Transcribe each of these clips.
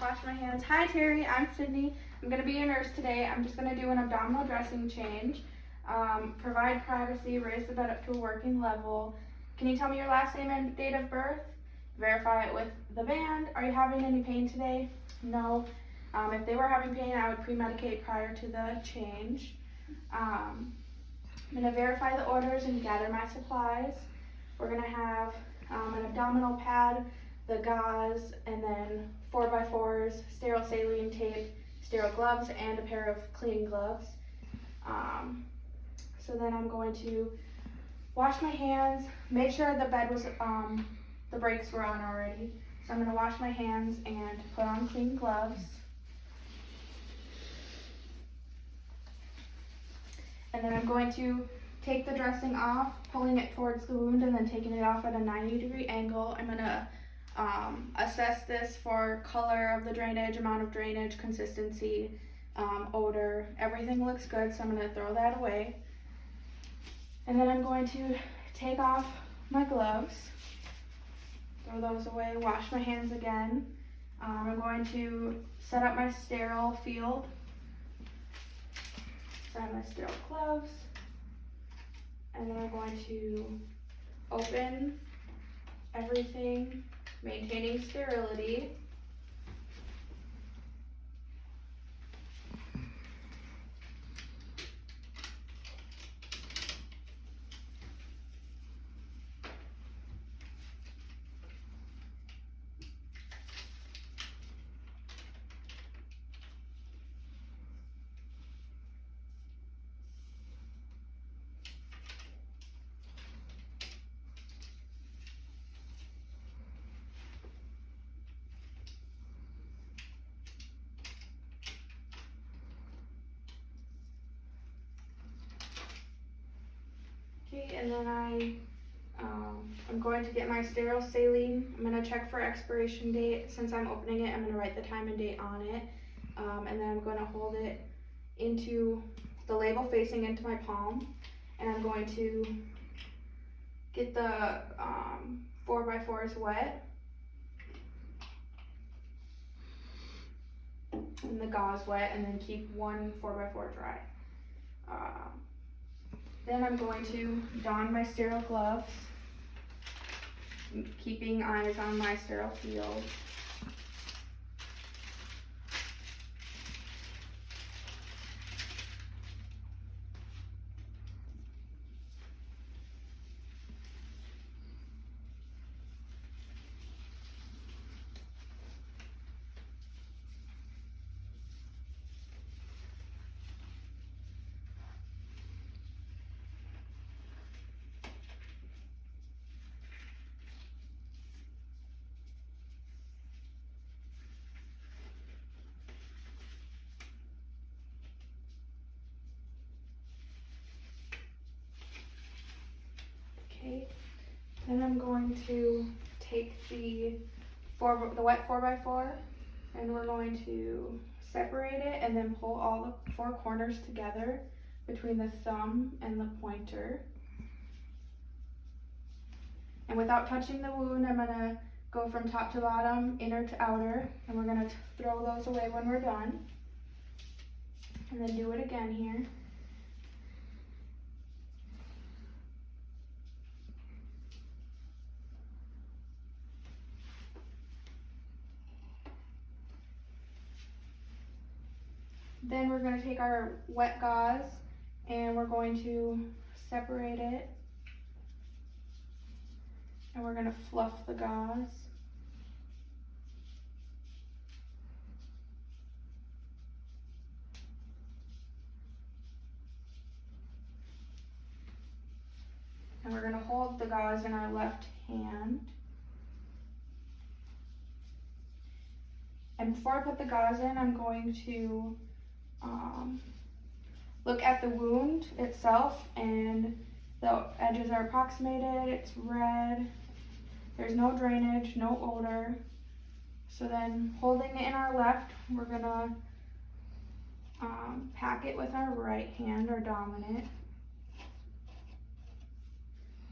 wash my hands. Hi Terry, I'm Sydney. I'm going to be your nurse today. I'm just going to do an abdominal dressing change. Provide privacy, raise the bed up to a working level. Can you tell me your last name and date of birth? Verify it with the band. Are you having any pain today? No. If they were having pain, I would pre-medicate prior to the change. I'm going to verify the orders and gather my supplies. We're going to have an abdominal pad, the gauze, and then 4x4s, sterile saline tape, sterile gloves, and a pair of clean gloves. So then I'm going to wash my hands, make sure the bed was, the brakes were on already. So I'm going to wash my hands and put on clean gloves. And then I'm going to take the dressing off, pulling it towards the wound and then taking it off at a 90-degree angle. I'm going to assess this for color of the drainage, amount of drainage, consistency, odor. Everything looks good, so I'm going to throw that away. And then I'm going to take off my gloves, throw those away, wash my hands again. I'm going to set up my sterile field. Set my sterile gloves. And then I'm going to open everything, maintaining sterility. Okay, and then I'm going to get my sterile saline. I'm going to check for expiration date. Since I'm opening it, I'm going to write the time and date on it. And then I'm going to hold it into the label facing into my palm. And I'm going to get the 4x4s wet. And the gauze wet, and then keep one 4x4 dry. Then I'm going to don my sterile gloves, keeping eyes on my sterile field. Okay, then I'm going to take the wet 4x4 and we're going to separate it and then pull all the four corners together between the thumb and the pointer. And without touching the wound, I'm gonna go from top to bottom, inner to outer, and we're gonna throw those away when we're done. And then do it again here. Then we're going to take our wet gauze and we're going to separate it. And we're going to fluff the gauze. And we're going to hold the gauze in our left hand. And before I put the gauze in, I'm going to look at the wound itself, and the edges are approximated, it's red, there's no drainage, no odor. So then holding it in our left, we're gonna pack it with our right hand, or dominant.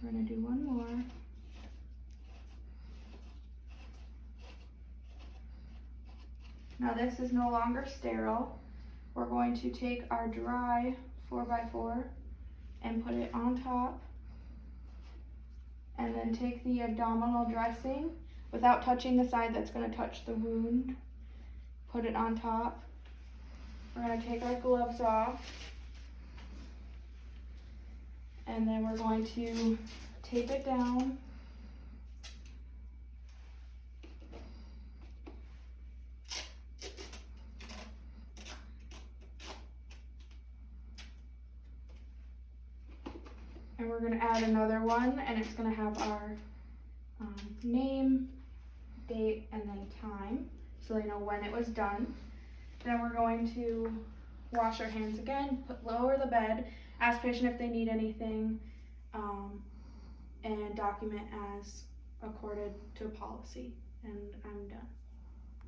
We're gonna do one more. Now this is no longer sterile. We're going to take our dry 4x4 and put it on top, and then take the abdominal dressing without touching the side that's going to touch the wound. Put it on top. We're going to take our gloves off, and then we're going to tape it down. And we're going to add another one, and it's going to have our name, date, and then time, so they know when it was done. Then we're going to wash our hands again, lower the bed, ask patient if they need anything, and document as accorded to policy. And I'm done.